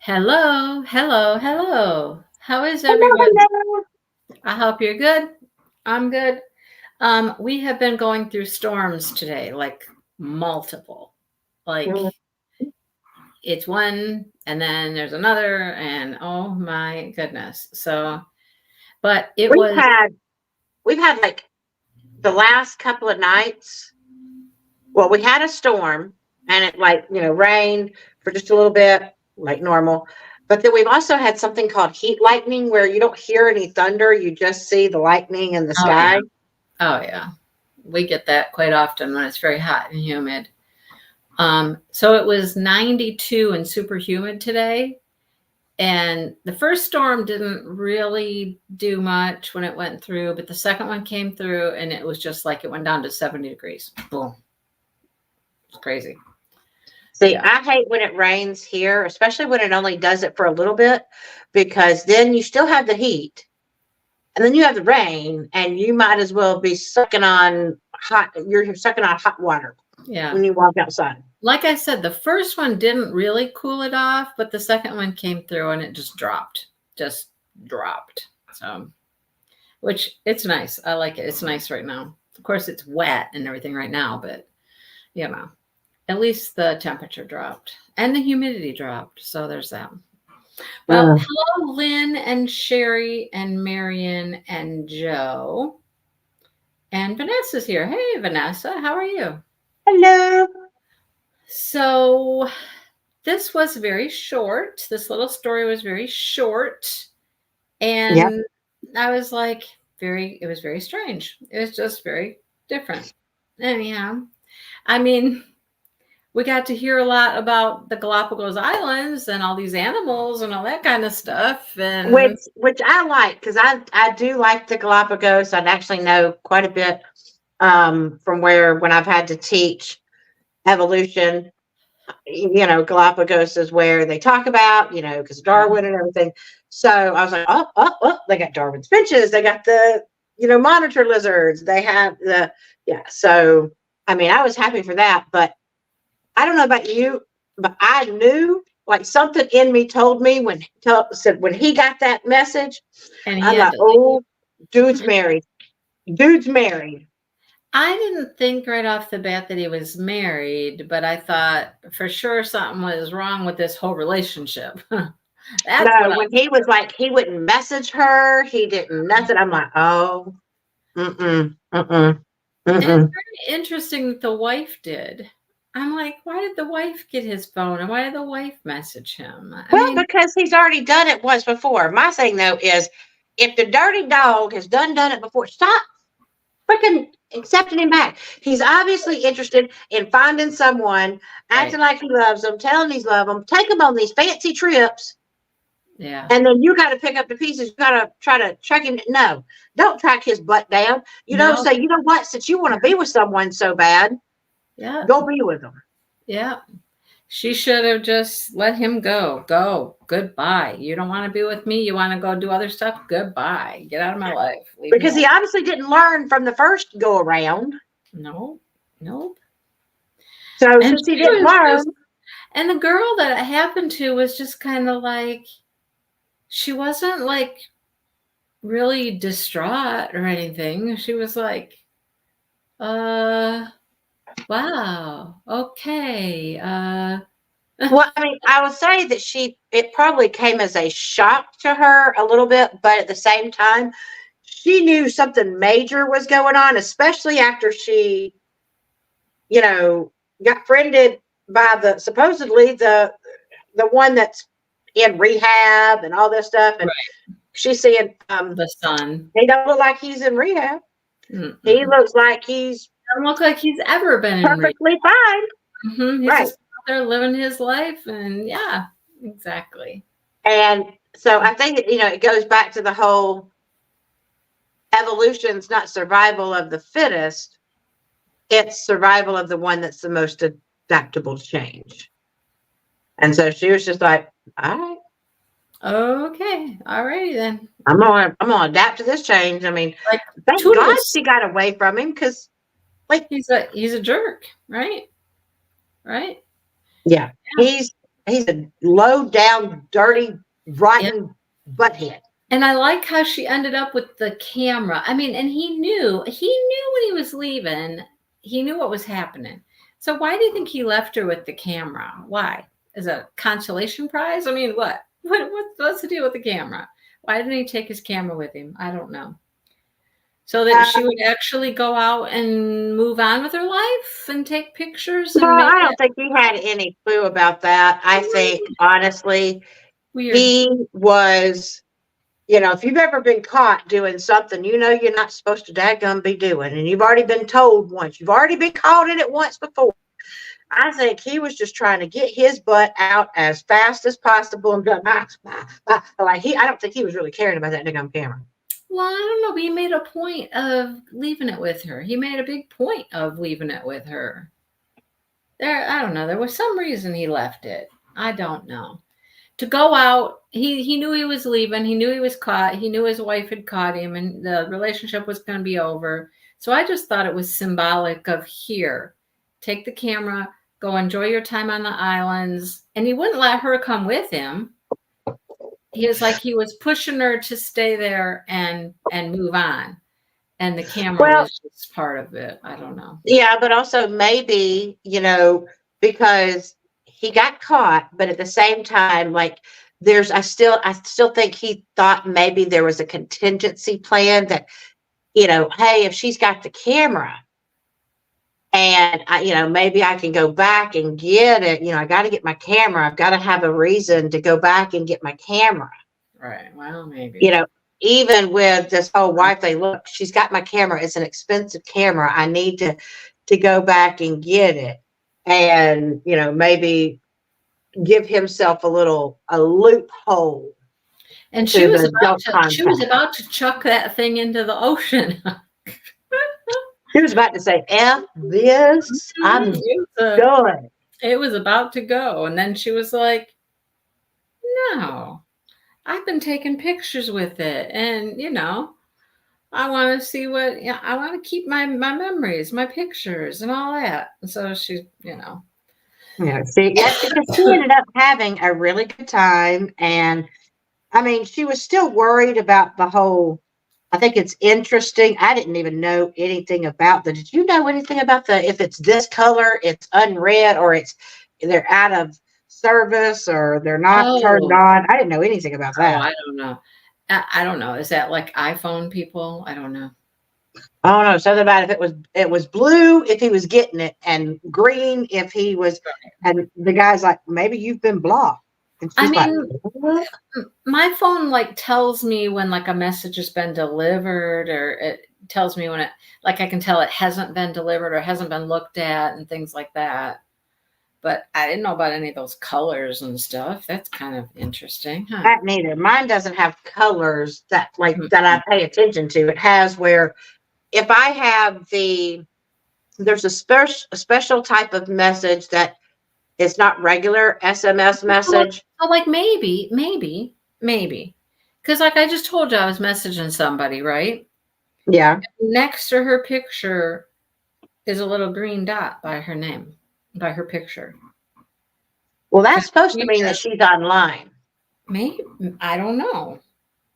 Hello, hello, hello. How is Hello, everyone? hello. I hope you're good. I'm good. We have been going through storms today, like multiple. Like Mm, it's one and then there's another and oh my goodness. But it We've was had we've had like the last couple of nights. Well, we had a storm and it rained for just a little bit, like normal. But then we've also had something called heat lightning where you don't hear any thunder, you just see the lightning in the oh yeah. sky. Oh yeah. We get that quite often when it's very hot and humid. So it was 92 and super humid today. And the first storm didn't really do much when it went through, but the second one came through and it was just like it went down to 70 degrees. Boom. It's crazy. See, Yeah. I hate when it rains here, especially when it only does it for a little bit, because then you still have the heat and then you have the rain and you might as well be you're sucking on hot water Yeah. when you walk outside. Like I said, the first one didn't really cool it off, but the second one came through and it just dropped. Just dropped. So, which it's nice. I like it. It's nice right now. Of course, it's wet and everything right now, but you know, at least the temperature dropped and the humidity dropped. So there's that. Well, Uh, hello, Lynn and Sherry and Marion and Joe. And Vanessa's here. Hey, Vanessa, how are you? Hello. So, this was very short. This little story was very short. Yep. And I was like, it was very strange. It was just very different. Anyhow, I mean, we got to hear a lot about the Galapagos Islands and all these animals and all that kind of stuff. And Which I like because I do like the Galapagos. I'd actually know quite a bit from when I've had to teach evolution. Galapagos is where they talk about, because yeah, Darwin and everything. So I was like, oh, they got Darwin's finches. They got the, monitor lizards. They have yeah. So, I mean, I was happy for that, but I don't know about you, but I knew like something in me told me said when he got that message, and he I'm had like, to oh, dude's leave. married. Dude's married. I didn't think right off the bat that he was married, but I thought for sure something was wrong with this whole relationship. That's what No, I when was he was like, he wouldn't message her, he didn't nothing. I'm like, oh, mm-mm, mm-mm, And it's mm-mm. very interesting that the wife did. I'm like, why did the wife get his phone and why did the wife message him? I Well, mean, because he's already done it once before. My thing though is if the dirty dog has done it before, stop freaking accepting him back. He's obviously interested in finding someone, right. acting like he loves them, telling he's love them, take them on these fancy trips, Yeah. and then you got to pick up the pieces. You got to try to track him. No, don't track his butt down. No. Say, you know what? Since you want to be with someone so bad, Yeah. go be with them. Yeah. She should have just let him go. Go. Goodbye. You don't want to be with me. You want to go do other stuff. Goodbye. Get out of my life. Leave me Because alone. he obviously didn't learn from the first go around. No. Nope. So And since he she didn't was learn, just, and the girl that it happened to was just kind of like, she wasn't like really distraught or anything. She was like, uh, wow, okay. well, I mean, I would say that it probably came as a shock to her a little bit, but at the same time, she knew something major was going on, especially after she, got friended by supposedly the one that's in rehab and all this stuff. And Right. she's saying, The son. he don't look like he's in rehab. He Mm-mm. looks like he's Doesn't look like he's ever been in rehab. perfectly fine. He's Right. just out there living his life, and yeah, exactly. And so I think, it goes back to the whole evolution's not survival of the fittest, it's survival of the one that's the most adaptable to change. And so she was just like, all right, Okay, alrighty then. I'm gonna adapt to this change. I mean, Like thank God Toodles, she got away from him because, like, he's a jerk, right? Right? yeah, Yeah. a low down, dirty, rotten butthead. And I like how she ended up with the camera. I mean, and he knew when he was leaving, he knew what was happening. So why do you think he left her with the camera? Why? As a consolation prize? I mean, what? What's the deal with the camera? Why didn't he take his camera with him? I don't know. So that she would actually go out and move on with her life and take pictures and Well, make I don't it think he had any clue about that. I think, honestly, weird. he was, if you've ever been caught doing something, you're not supposed to dadgum be doing, and you've already been told once, you've already been caught in it once before. I think he was just trying to get his butt out as fast as possible and go, I don't think he was really caring about that damn camera. Well, I don't know, but he made a point of leaving it with her. He made a big point of leaving it with her. I don't know. There was some reason he left it. I don't know. To go out, he knew he was leaving. He knew he was caught. He knew his wife had caught him and the relationship was going to be over. So I just thought it was symbolic of here, take the camera, go enjoy your time on the islands. And he wouldn't let her come with him. He was pushing her to stay there and move on. And the camera was just part of it. I don't know. Yeah, but also maybe, because he got caught, but at the same time, like I still think he thought maybe there was a contingency plan that, hey, if she's got the camera and maybe I can go back and get it, I got to get my camera. I've got to have a reason to go back and get my camera. Right. Well, maybe. Even with this whole wife, look, she's got my camera. It's an expensive camera. I need to go back and get it. And, maybe give himself a loophole. And she was about to chuck that thing into the ocean. She was about to say, F this, I'm done. It was about to go. And then she was like, no, I've been taking pictures with it. And, I want to see I want to keep my memories, my pictures and all that. And so she, Yeah, see, because she ended up having a really good time. And I mean, she was still worried about the whole, I think it's interesting. I didn't even know anything about did you know anything about if it's this color, it's unread, or they're out of service, or they're not turned on? I didn't know anything about that. I don't know. I don't know. Is that like iPhone people? I don't know. I don't know. Something about if it was blue if he was getting it, and green if he was, and the guy's like, maybe you've been blocked. And she's my phone tells me when a message has been delivered, or it tells me when I can tell it hasn't been delivered or hasn't been looked at and things like that. But I didn't know about any of those colors and stuff. That's kind of interesting. Huh? That neither. Mine doesn't have colors that that I pay attention to. It has where if I have there's a special type of message that is not regular SMS message. So maybe. Because I just told you I was messaging somebody, right? Yeah. Next to her picture is a little green dot by her name, by her picture. Well, that's supposed to mean that she's online. Maybe. I don't know.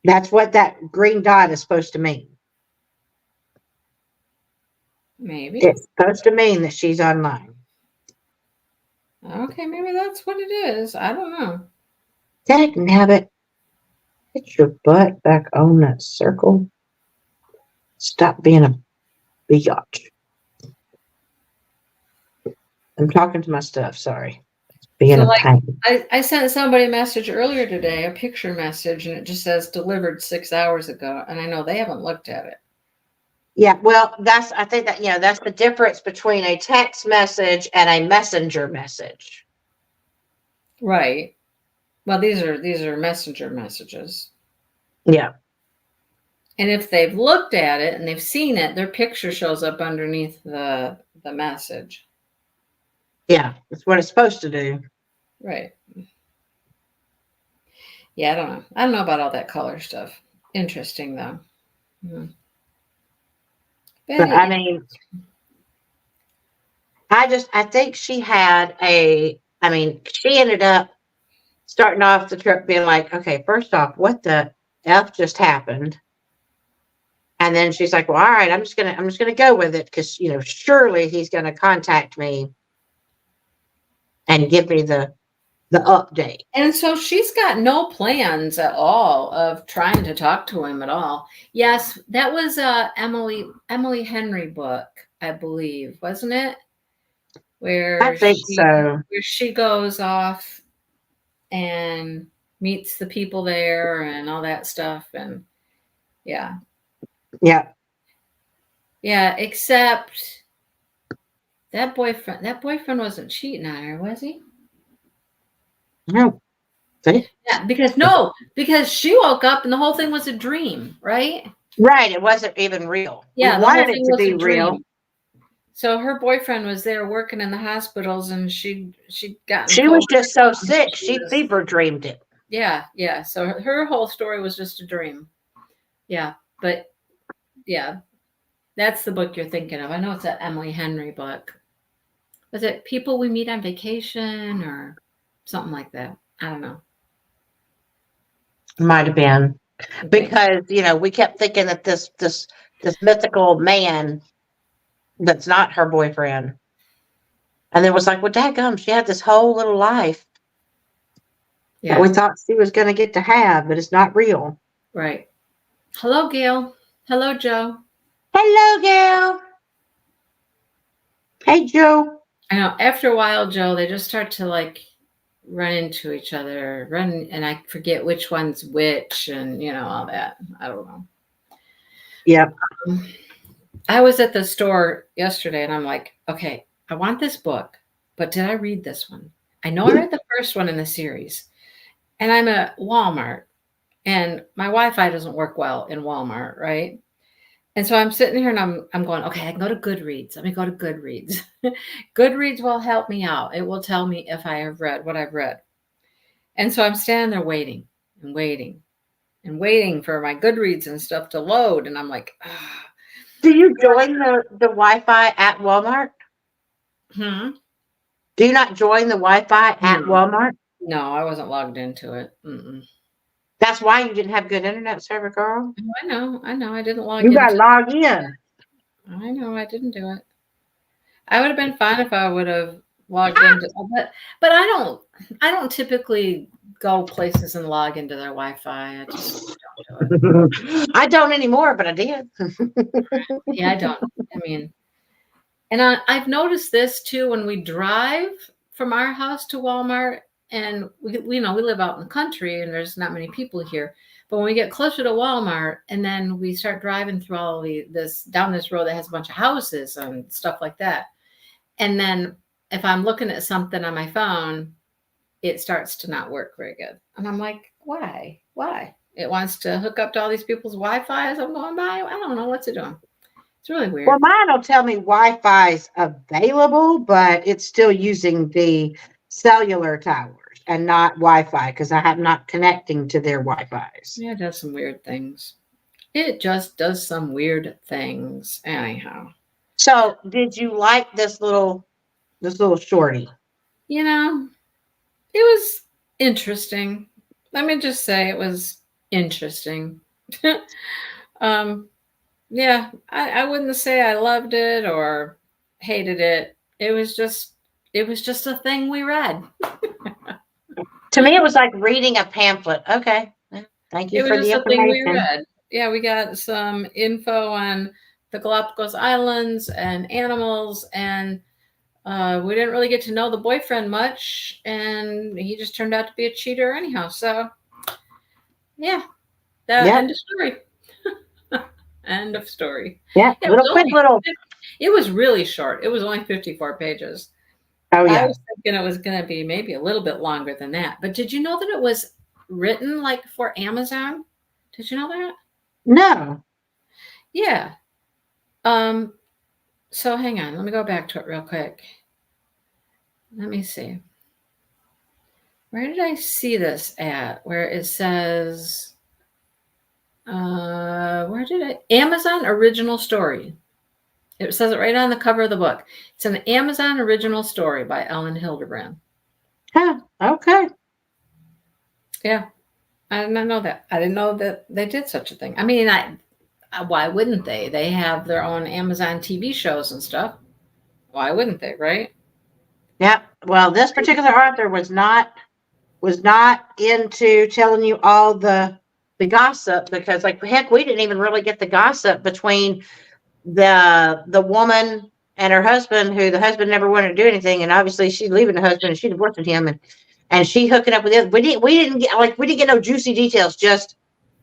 That's what that green dot is supposed to mean. Maybe. It's supposed to mean that she's online. Okay, maybe that's what it is. I don't know. Dagnabbit. Get your butt back on that circle. Stop being a biatch. I'm talking to my stuff, sorry. Being a pain. I sent somebody a message earlier today, a picture message, and it just says delivered 6 hours ago. And I know they haven't looked at it. Yeah, well, I think that's the difference between a text message and a messenger message. Right. Well, these are messenger messages. Yeah. And if they've looked at it and they've seen it, their picture shows up underneath the message. Yeah, that's what it's supposed to do. Right. Yeah, I don't know. I don't know about all that color stuff. Interesting, though. Mm-hmm. But I mean, I think she ended up starting off the trip being like, okay, first off, what the F just happened? And then she's like, well, all right, I'm just gonna go with it because surely he's gonna contact me and give me the update. And so she's got no plans at all of trying to talk to him at all. Yes, that was a Emily Henry book, I believe, wasn't it? I think so. Where she goes off and meets the people there and all that stuff. And yeah. Yeah. Yeah, except that boyfriend wasn't cheating on her, was he? No. See? Yeah, because she woke up and the whole thing was a dream, right? Right. It wasn't even real. Yeah, We the whole wanted it thing to was be a real. dream. So her boyfriend was there working in the hospitals, and she got. She was just so sick. She fever dreamed it. Yeah, yeah. So her whole story was just a dream. Yeah, but yeah, that's the book you're thinking of. I know it's an Emily Henry book. Was it People We Meet on Vacation or something like that? I don't know. Might have been because we kept thinking that this mythical man that's not her boyfriend, and then was like, well, dadgum, she had this whole little life that we thought she was going to get to have, but it's not real. Right. Hello, Gail. Hello, Joe. Hello, Gail. Hey, Joe. I know. After a while, Joe, they just start to run into each other, and I forget which one's which, and all that. I don't know. Yeah. I was at the store yesterday, and I'm like, okay, I want this book, but did I read this one? I know I read the first one in the series, and I'm at Walmart, and my Wi-Fi doesn't work well in Walmart, right? And so I'm sitting here and I'm going, okay, I can go to Goodreads. Let me go to Goodreads. Goodreads will help me out. It will tell me if I have read what I've read. And so I'm standing there waiting and waiting and waiting for my Goodreads and stuff to load. And I'm like, ah. Do you join the Wi-Fi at Walmart? Do you not join the Wi-Fi at Walmart? No, I wasn't logged into it. Mm-mm. That's why you didn't have good internet service, girl. Oh, I know. I didn't log in. You got to log in. I know. I didn't do it. I would have been fine if I would have logged into, but I don't typically go places and log into their Wi-Fi. I just don't do it. I don't anymore, but I did. Yeah, I don't. I mean, and I've noticed this too when we drive from our house to Walmart, and we live out in the country and there's not many people here. But when we get closer to Walmart and then we start driving through all this down this road that has a bunch of houses and stuff like that. And then if I'm looking at something on my phone, it starts to not work very good. And I'm like, why? Why? It wants to hook up to all these people's Wi-Fi as I'm going by. I don't know what's it doing. It's really weird. Well, mine will tell me Wi-Fi's available, but it's still using the cellular towers and not Wi-Fi because I'm not connecting to their Wi-Fi's. Yeah, it does some weird things. It just does some weird things. Anyhow. So, did you like this little shorty? It was interesting. Let me just say it was interesting. Yeah, I wouldn't say I loved it or hated it. It was just a thing we read. To me, it was like reading a pamphlet. Okay. Thank you for the information. Thing we read. Yeah, we got some info on the Galapagos Islands and animals, and we didn't really get to know the boyfriend much, and he just turned out to be a cheater anyhow. So, yeah, end of story. End of story. Yeah, it was really short. It was only 54 pages. Oh, yeah. I was thinking it was going to be maybe a little bit longer than that. But did you know that it was written for Amazon? Did you know that? No. Yeah. So hang on. Let me go back to it real quick. Let me see. Where did I see this at? Where it says, Amazon original story. It says it right on the cover of the book. It's an Amazon original story by Ellen Hildebrand. Huh, okay. Yeah. I did not know that. I didn't know that they did such a thing. I mean, why wouldn't they? They have their own Amazon TV shows and stuff. Why wouldn't they, right? Yep. Well, this particular author was not into telling you all the gossip, because like heck, we didn't even really get the gossip between the woman and her husband, who the husband never wanted to do anything, and obviously she's leaving the husband and she divorcing him, and she hooking up with the other. We didn't get no juicy details. Just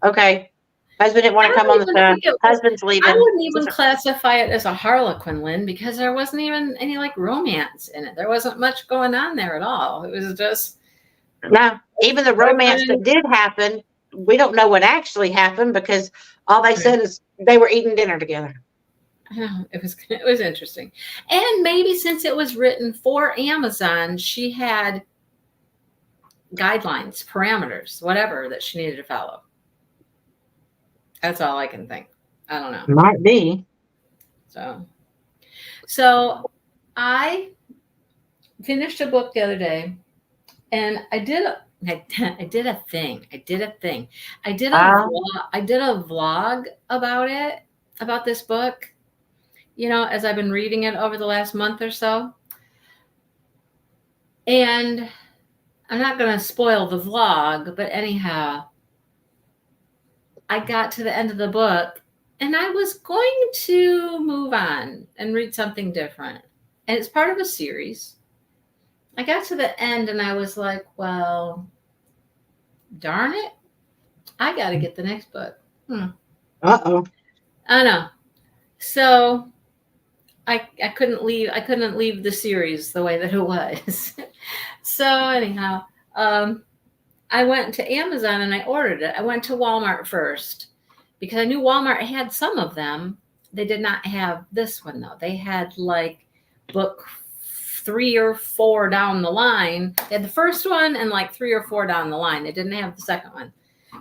okay, husband didn't want I to come don't on the even show. think it was, Husband's I leaving. wouldn't even classify it as a Harlequin, Lynn, because there wasn't even any like romance in it. There wasn't much going on there at all. It was just No, even the romance boyfriend. that did happen, we don't know what actually happened, because all they Right. said is they were eating dinner together. I know, it was interesting. And maybe since it was written for Amazon, she had guidelines, parameters, whatever that she needed to follow. That's all I can think. I don't know. Might be. So I finished a book the other day, and I did a thing. I did Uh, a vlog about it, about this book. You know, as I've been reading it over the last month or so. And I'm not going to spoil the vlog, but anyhow, I got to the end of the book and I was going to move on and read something different. And it's part of a series. I got to the end and I was like, well, darn it. I got to get the next book. Uh-oh. I know. So I couldn't leave the series the way that it was. So anyhow, I went to Amazon and I ordered it. I went to Walmart first because I knew Walmart had some of them. They did not have this one though. They had like book 3 or 4 down the line. They had the first one and like 3 or 4 down the line. They didn't have the second one.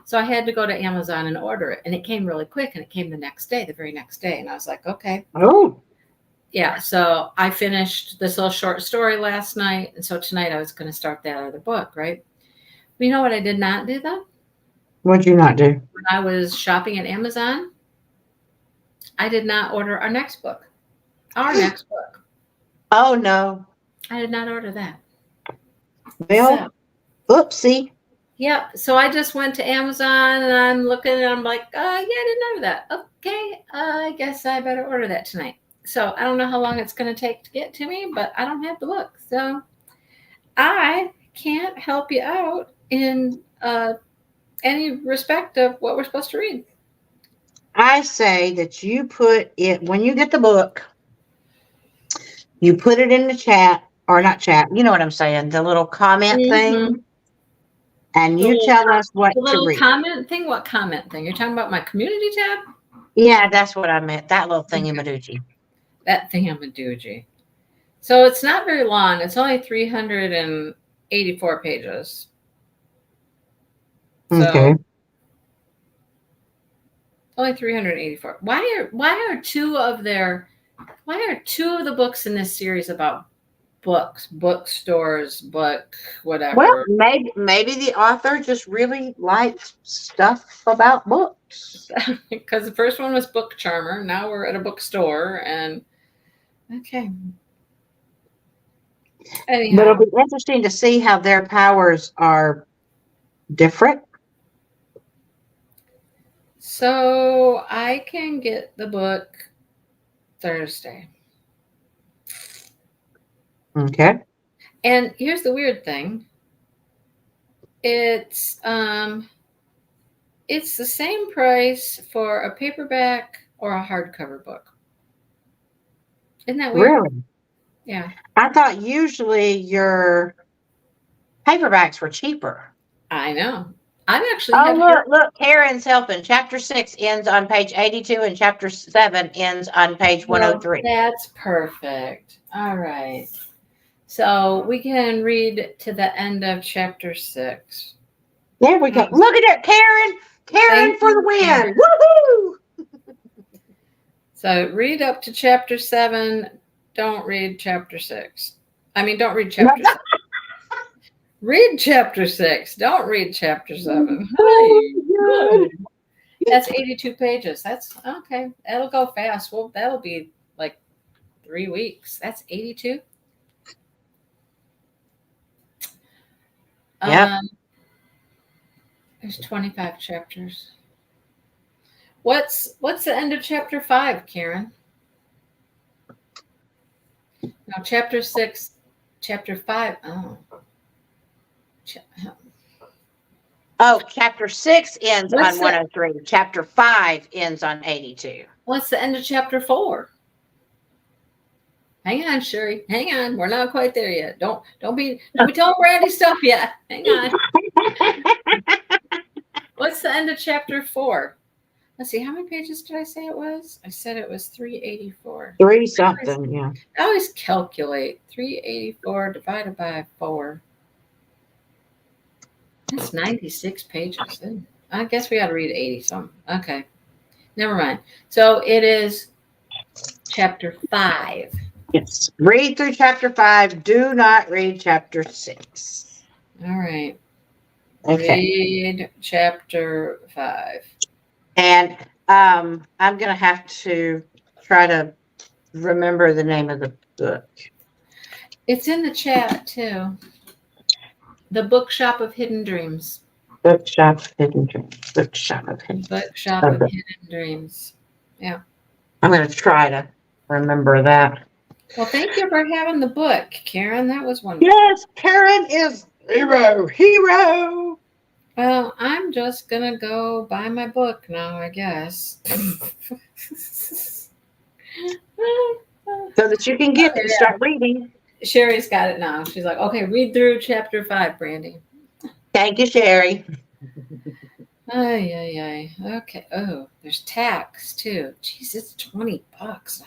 So I had to go to Amazon and order it. And it came really quick, and it came the very next day. And I was like, okay. Oh. Yeah. So I finished this little short story last night. And so tonight I was going to start that other book, right? But you know what I did not do though? What'd you not do? When I was shopping at Amazon, I did not order our next book. Our next book. Oh, no. I did not order that. Well, oopsie. Yep. So I just went to Amazon and I'm looking and I'm like, yeah, I didn't order that. Okay. I guess I better order that tonight. So I don't know how long it's going to take to get to me, but I don't have the book. So I can't help you out in any respect of what we're supposed to read. I say that you put it, when you get the book, you put it in the chat, or not chat, you know what I'm saying, the little comment thing, and you tell us what the to little read. comment thing. What comment thing? You're talking about my community tab? Yeah, that's what I meant. That little thingy-madoochie. That thingy-madoochie. So it's not very long. It's only 384 pages. So Okay. only 384. Why are two of the books in this series about books, bookstores, book whatever? Well, maybe the author just really likes stuff about books. Because the first one was Book Charmer. Now we're at a bookstore, and okay. Anyhow, But it'll be interesting to see how their powers are different. so I can get the book Thursday. Okay. And here's the weird thing. It's the same price for a paperback or a hardcover book. Isn't that weird? Really? Yeah. I thought usually your paperbacks were cheaper. I know. I've actually Look, Karen's helping. Chapter 6 ends on page 82 and chapter 7 ends on page 103. That's perfect. All right. So we can read to the end of chapter 6. There we go. Look at it, Karen. Karen for the win. Woohoo! So read up to chapter 7. Don't read chapter 6. I mean, don't read chapter 6. Read chapter 6. Don't read chapter 7. Oh, Hi. God. That's 82 pages. That's okay. That'll go fast. Well, that'll be like 3 weeks. That's 82. Yep. There's 25 chapters. What's the end of chapter 5, Karen? No, chapter 6, chapter 5. Oh. Oh, chapter 6 ends What's on the 103. Chapter 5 ends on 82. what's the end of chapter 4? Hang on, Sherry. Hang on. We're not quite there yet. Don't be telling Brandy stuff yet. Hang on. What's the end of chapter 4? Let's see. How many pages did I say it was? I said it was 384. 3 something, yeah. I always calculate 384 divided by 4. That's 96 pages. I guess we got to read 80 something. Okay. Never mind. So it is chapter 5. Yes. Read through chapter 5. Do not read chapter 6. All right. Okay. Read chapter 5. And I'm going to have to try to remember the name of the book. It's in the chat too. The Bookshop of Hidden Dreams. Bookshop of Hidden Dreams. Bookshop of Hidden Dreams. Bookshop of Hidden Dreams. Yeah. I'm going to try to remember that. Well, thank you for having the book, Karen. That was wonderful. Yes, Karen is hero. Well, I'm just going to go buy my book now, I guess. So that you can get it and start reading. Sherry's got it now. She's like, okay, read through chapter 5, Brandy. Thank you, Sherry. Ay. Okay. Oh, there's tax too. Jeez, it's $20 now.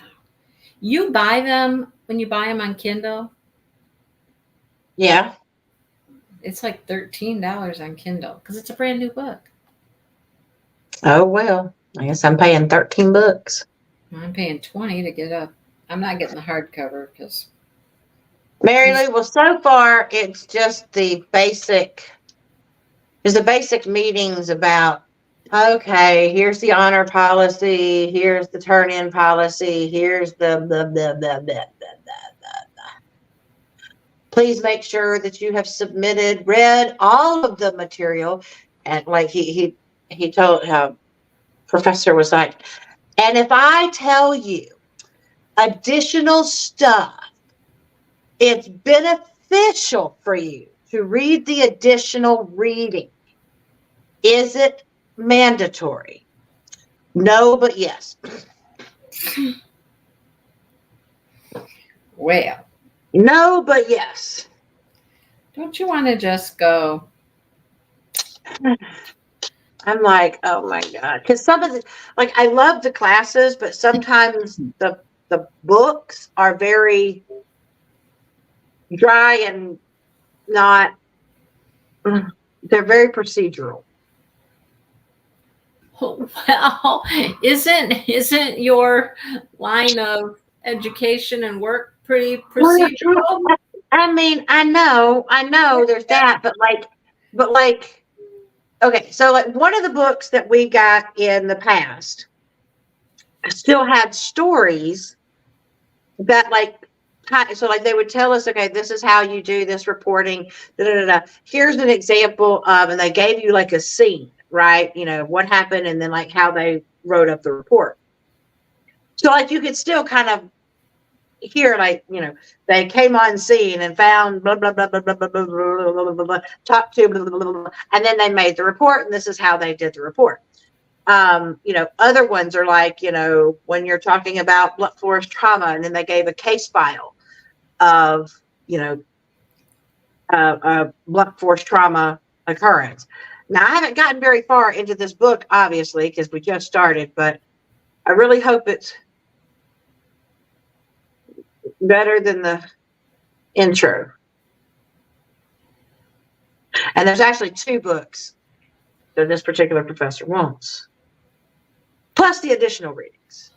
You buy them when you buy them on Kindle? Yeah. It's like $13 on Kindle because it's a brand new book. Oh, well, I guess I'm paying $13. I'm paying $20 to get up. I'm not getting the hardcover because Mary Lou, well, so far it's just the basic. There's the basic meetings about, okay, here's the honor policy, here's the turn-in policy, here's the blah, blah, blah, blah, blah, blah. Please make sure that you have read all of the material. And like he told, professor was like, and if I tell you additional stuff, it's beneficial for you to read the additional reading. Is it mandatory? No, but yes. well, No, but yes. don't you want to just go? I'm like, oh my God. Because some of the, like, I love the classes, but sometimes the books are very dry and not, they're very procedural. Well, isn't your line of education and work pretty procedural? I mean, I know there's that, but like, okay, so like one of the books that we got in the past still had stories that so like they would tell us, okay, this is how you do this reporting. Here's an example of, and they gave you like a scene, right? You know, what happened and then like how they wrote up the report. So like you could still kind of hear, like, you know, they came on scene and found blah, blah, blah, blah, blah, blah, blah, blah, blah, blah, blah, talked to, blah, blah, blah, blah, and then they made the report and this is how they did the report. You know, other ones are like, you know, when you're talking about blunt force trauma and then they gave a case file of, you know, a blunt force trauma occurrence. Now, I haven't gotten very far into this book, obviously, because we just started, but I really hope it's better than the intro. And there's actually 2 books that this particular professor wants, plus the additional readings.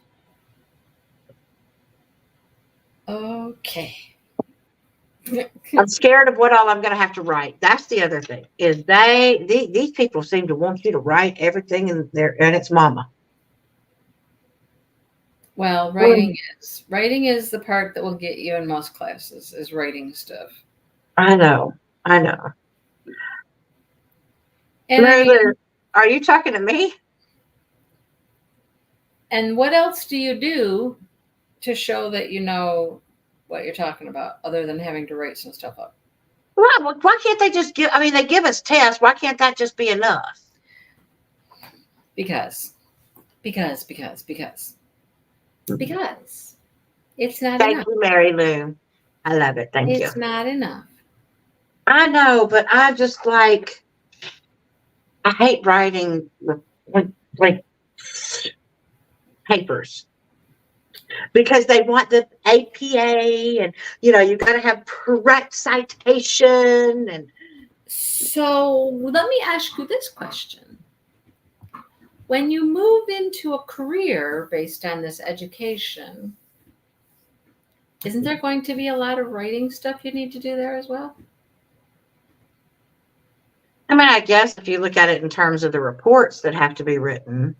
Okay. I'm scared of what all I'm going to have to write. That's the other thing is these people seem to want you to write everything in there and it's mama. Well, writing is the part that will get you in most classes is writing stuff. I know. And I Mary mean, Lou, are you talking to me? and what else do you do to show that you know what you're talking about other than having to write some stuff up? Why can't they just give? I mean, they give us tests. Why can't that just be enough? Because because it's not Thank enough. you, Mary Lou. I love it. Thank you. It's not enough. I know, but I just like I hate writing like papers because they want the APA and you got to have correct citation and So let me ask you this question. When you move into a career based on this education, isn't there going to be a lot of writing stuff you need to do there as well? I mean, I guess if you look at it in terms of the reports that have to be written.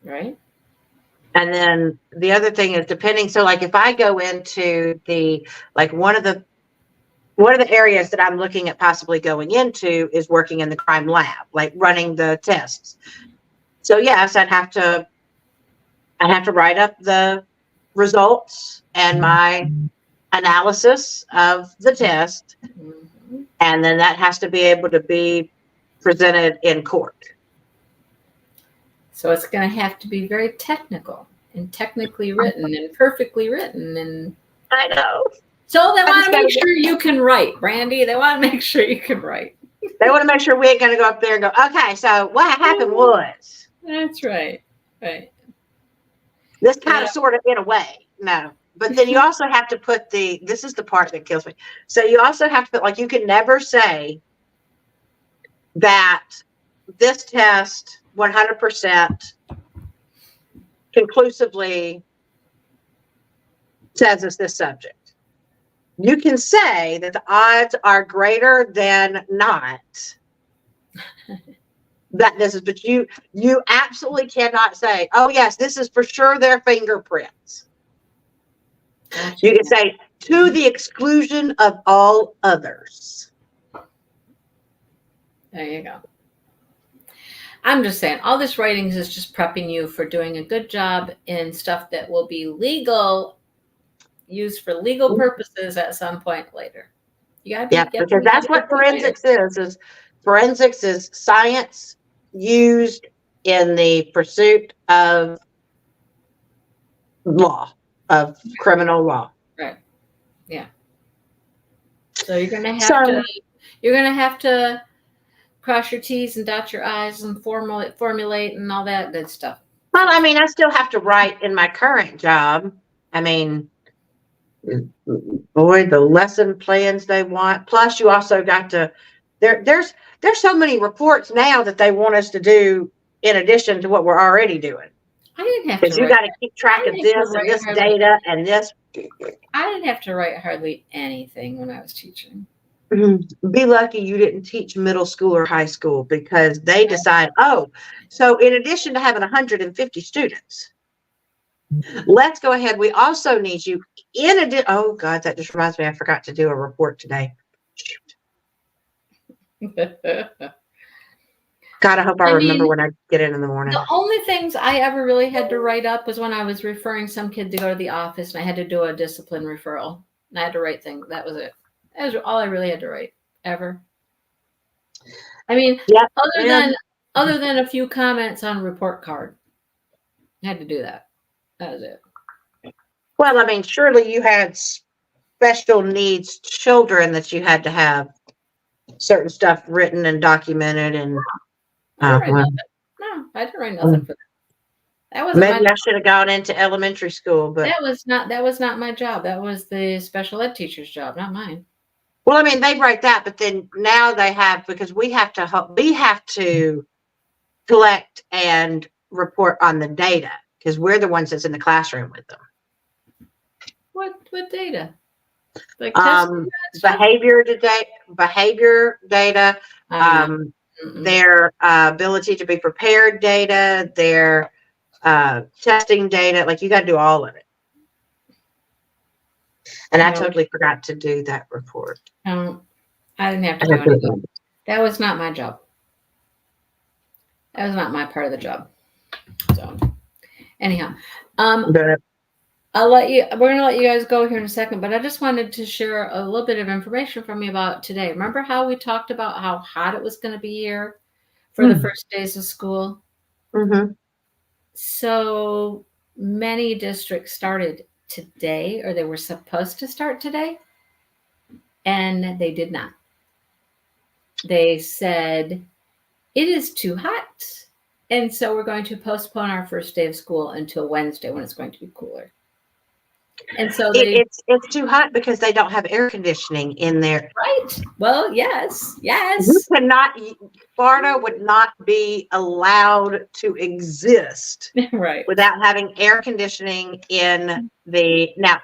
Right? And then the other thing is depending. So like if I go into like one of the areas that I'm looking at possibly going into is working in the crime lab, like running the tests. So yes, I'd have to write up the results and my analysis of the test. Mm-hmm. And then that has to be able to be presented in court. So it's going to have to be very technical and technically written and perfectly written. And I know. so they want to make sure you can write, Brandy. They want to make sure you can write. They want to make sure we ain't going to go up there and go, okay, so what happened was. That's right. Right. This kind of sort of in a way. No. But then you also have to put this is the part that kills me. So you also have to put, like, you can never say that this test 100% conclusively says it's this subject. You can say that the odds are greater than not that this is, but you absolutely cannot say, oh yes, this is for sure their fingerprints. Gotcha. You can say to the exclusion of all others. There you go. I'm just saying, all this writings is just prepping you for doing a good job in stuff that will be legal, used for legal purposes at some point later. You gotta be, because that's what forensics is. Forensics is science used in the pursuit of law, of criminal law. Right. Yeah. So you're gonna have to cross your T's and dot your I's and formulate and all that good stuff. Well, I mean, I still have to write in my current job. I mean, boy, the lesson plans they want. Plus, you also got to there's so many reports now that they want us to do in addition to what we're already doing. I didn't have to. Because you got to keep track of this and this data and this. I didn't have to write hardly anything when I was teaching. Be lucky you didn't teach middle school or high school because they decide, so in addition to having 150 students, let's go ahead. We also need you in addition. Oh God, that just reminds me. I forgot to do a report today. Shoot. God, I hope I remember when I get in the morning. The only things I ever really had to write up was when I was referring some kid to go to the office and I had to do a discipline referral. And I had to write things. That was it. That was all I really had to write ever. I mean, other than a few comments on a report card, I had to do that. That was it. Well, I mean, surely you had special needs children that you had to have certain stuff written and documented and. No, I didn't write nothing for that. That wasn't maybe I should have gone into elementary school, but that was not my job. That was the special ed teacher's job, not mine. Well, I mean, they write that, but then now they have, because we have to collect and report on the data because we're the ones that's in the classroom with them. What data? Like testing that stuff? Behavior data, Oh, no. Mm-mm. their ability to be prepared data, their testing data. Like you got to do all of it. And I No, totally forgot to do that report. no, I didn't have I to do have to anything. remember. That was not my job. That was not my part of the job. So, anyhow, um, But we're gonna let you guys go here in a second, but I just wanted to share a little bit of information from you about today. Remember how we talked about how hot it was going to be here for the first days of school? mm-hmm. So many districts started today, or they were supposed to start today, and they did not. They said, it is too hot. And so we're going to postpone our first day of school until Wednesday when it's going to be cooler. And so It's too hot because they don't have air conditioning in there. right. Well, yes. You cannot. Florida would not be allowed to exist Right. without having air conditioning in the. Now,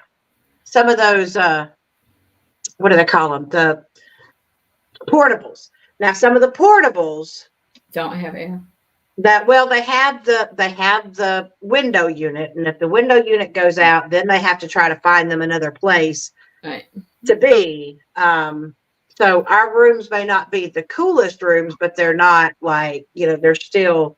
some of those, what do they call them? The portables. Now, some of the portables Don't have air. they have the window unit, and if the window unit goes out, then they have to try to find them another place Right. to be. So our rooms may not be the coolest rooms, but they're not like, there's still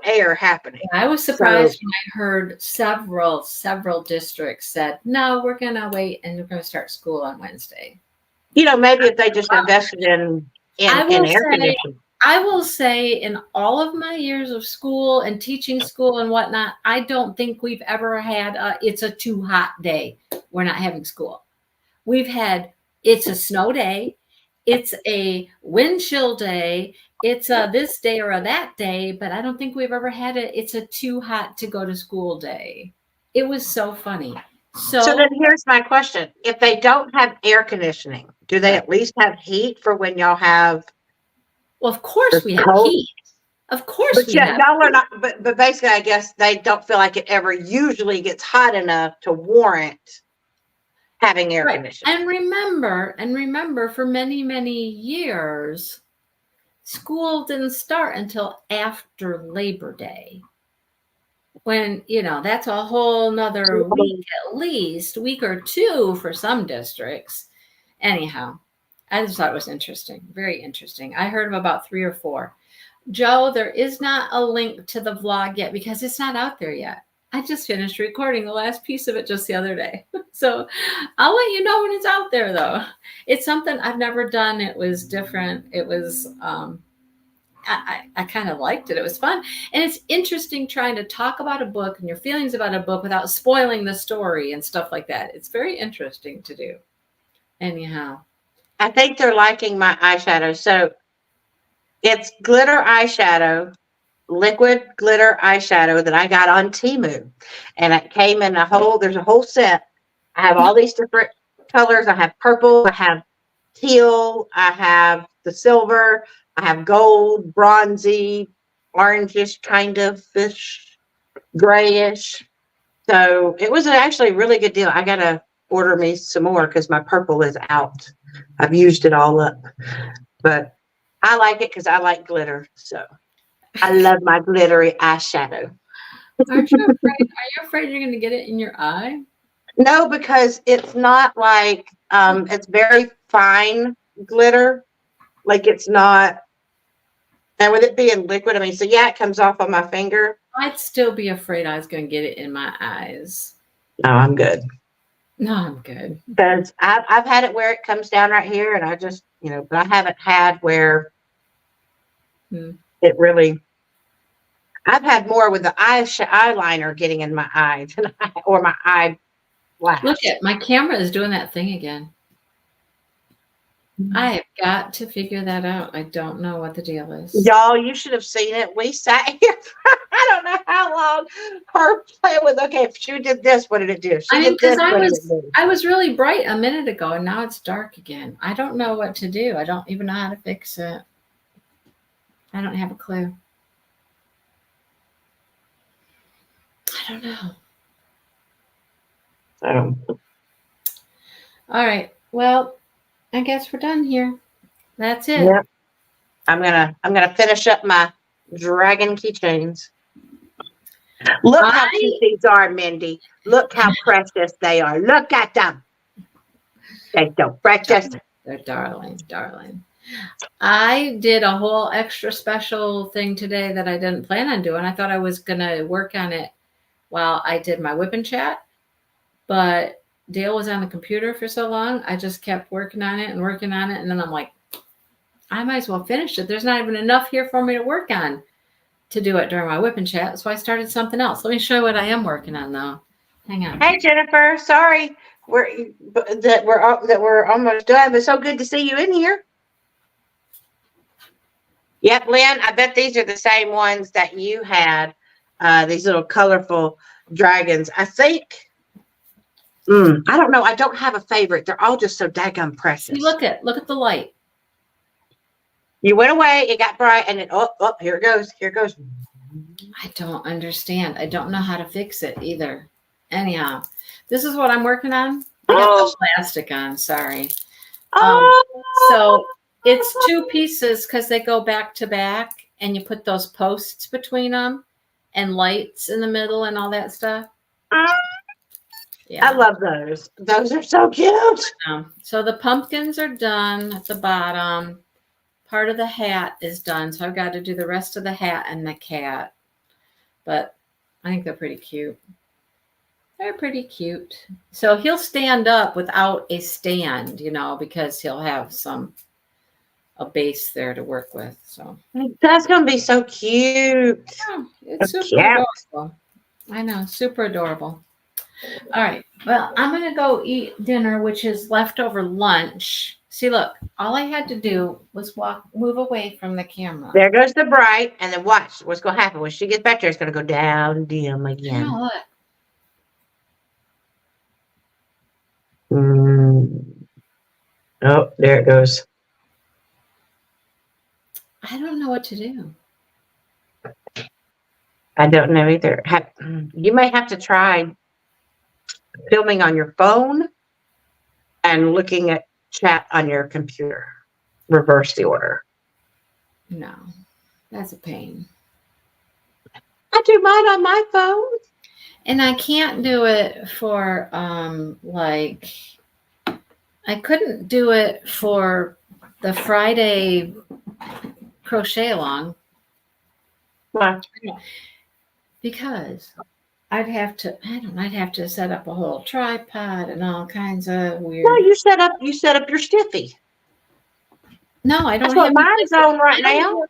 air happening. I was surprised when I heard several districts said, no, we're going to wait and we're going to start school on Wednesday. Maybe if they just invested in air conditioning. I will say in all of my years of school and teaching school and whatnot, I don't think we've ever had it's a too hot day. We're not having school. We've had it's a snow day. It's a wind chill day. It's a this day or a that day, but I don't think we've ever had it's a too hot to go to school day. It was so funny. So then here's my question. If they don't have air conditioning, do they at least have heat for when y'all have? Well, of course we have heat. Of course but we have. Y'all are not. But basically, I guess they don't feel like it ever usually gets hot enough to warrant having air conditioning. And remember, for many years, school didn't start until after Labor Day. When, that's a whole nother week, at least, week or two for some districts. Anyhow, I just thought it was interesting. Very interesting. I heard of about 3 or 4. Joe, there is not a link to the vlog yet because it's not out there yet. I just finished recording the last piece of it just the other day. So I'll let you know when it's out there, though. It's something I've never done. It was different. It was, I kind of liked it. It was fun. And it's interesting trying to talk about a book and your feelings about a book without spoiling the story and stuff like that. It's very interesting to do. Anyhow. I think they're liking my eyeshadow. So it's glitter eyeshadow, liquid glitter eyeshadow that I got on Temu. And it came in there's a whole set. I have all these different colors. I have purple, I have teal, I have the silver, I have gold, bronzy, orangish kind of fish, grayish. So it was actually a really good deal. I got to order me some more because my purple is out. I've used it all up. But I like it because I like glitter. So I love my glittery eyeshadow. Aren't you afraid? Are you afraid you're going to get it in your eye? No, because it's not like, it's very fine glitter. Like it's not, and with it being liquid, so yeah, it comes off on my finger. I'd still be afraid I was going to get it in my eyes. No, I'm good. No, I'm good. Because I've had it where it comes down right here, and I just, but I haven't had where it really. I've had more with the eyeliner getting in my eyes or my eye flash. Look at my camera is doing that thing again. I have got to figure that out. I don't know what the deal is. Y'all, you should have seen it. We sat here for, I don't know how long. Her playing with, okay, if she did this, what did it do? She did this, what did it do? I was really bright a minute ago, and now it's dark again. I don't know what to do. I don't even know how to fix it. I don't have a clue. I don't know. All right. Well, I guess we're done here. That's it. Yeah. I'm gonna finish up my dragon keychains. Look how cute I these are, Mindy. Look how precious they are. Look at them. They're so precious. They're darling, darling. I did a whole extra special thing today that I didn't plan on doing. I thought I was gonna work on it while I did my whip and chat, but Dale was on the computer for so long. I just kept working on it, and then I'm like, I might as well finish it. There's not even enough here for me to work on to do it during my whip and chat, so I started something else. Let me show you what I am working on, though. Hang on. Hey, Jennifer. Sorry, we're almost done, but so good to see you in here. Yep, Lynn. I bet these are the same ones that you had. These little colorful dragons. I think. I don't know. I don't have a favorite. They're all just so daggum precious. See, look at the light. You went away. It got bright, and then here it goes. Here it goes. I don't understand. I don't know how to fix it either. Anyhow, this is what I'm working on. I got the plastic on. Sorry. So it's two pieces because they go back to back, and you put those posts between them, and lights in the middle, and all that stuff. Yeah, I love those. Those are so cute. So the pumpkins are done at the bottom. Part of the hat is done, so I've got to do the rest of the hat and the cat. But I think they're pretty cute. They're pretty cute. So he'll stand up without a stand, because he'll have a base there to work with. So That's gonna be so cute. yeah, it's super adorable. I know, super adorable. All right. Well, I'm going to go eat dinner, which is leftover lunch. See, look, all I had to do was move away from the camera. There goes the bright, and then watch what's going to happen. When she gets back there, it's going to go down dim again. Oh, look. Oh, there it goes. I don't know what to do. I don't know either. You may have to try filming on your phone and looking at chat on your computer. Reverse the order. No, that's a pain. I do mine on my phone. And I can't do it for, I couldn't do it for the Friday crochet along. Why? Because I'd have to set up a whole tripod and all kinds of weird. No, you set up your stiffy. No, I don't. That's what mine's on right now.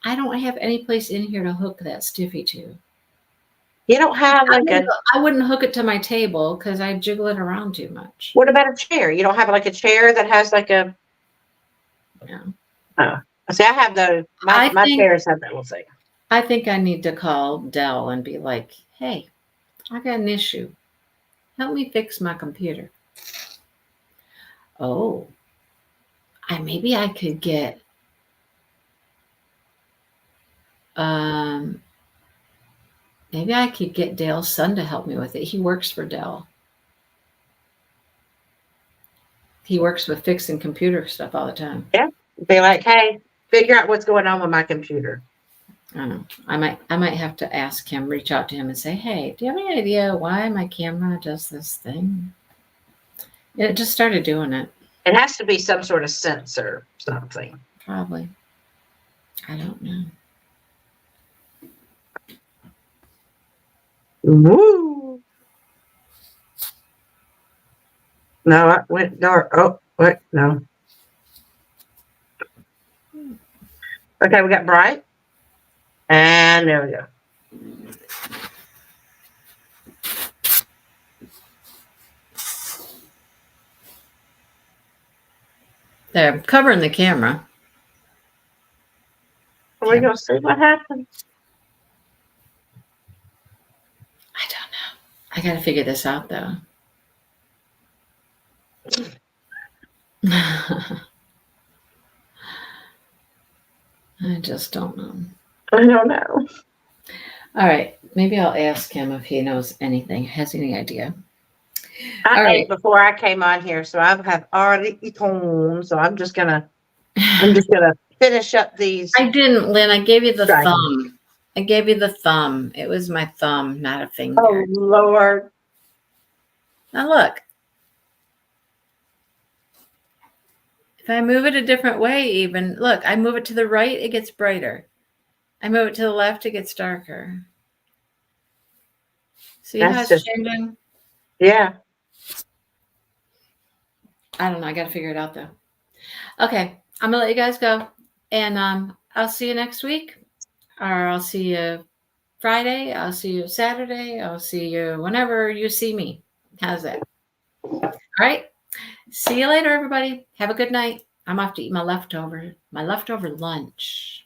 I don't have any place in here to hook that stiffy to. You don't have I wouldn't hook it to my table because I jiggle it around too much. What about a chair? You don't have like a chair that has like a. Yeah. Oh, see, I have those. My chairs have that little thing. I think I need to call Dell and be like, "Hey, I got an issue. Help me fix my computer." Oh, maybe I could get maybe I could get Dale's son to help me with it. He works for Dell. He works with fixing computer stuff all the time. Yeah. Be like, hey, figure out what's going on with my computer. I don't know. I might have to ask him, reach out to him and say, hey, do you have any idea why my camera does this thing? It just started doing it. It has to be some sort of sensor, something. Probably. I don't know. Woo. No, I went dark. Oh, wait, no. Okay, we got bright. And there we go. There, I'm covering the camera. We're going to see what happens. I don't know. I got to figure this out, though. I just don't know. I don't know. All right. Maybe I'll ask him if he knows anything, has any idea. I All ate right. before I came on here, so I have already eaten. So I'm just gonna finish up these I didn't, Lynn. I gave you the dragons. thumb. I gave you the thumb. It was my thumb, not a finger. Oh Lord. Now look, if I move it a different way, even look, I move it to the right, it gets brighter. I move it to the left, it gets darker. See how That's it's just changing? yeah. I don't know. I got to figure it out though. Okay, I'm gonna let you guys go, and I'll see you next week, or I'll see you Friday. I'll see you Saturday. I'll see you whenever you see me. How's that? All right. See you later, everybody. Have a good night. I'm off to eat my leftover lunch.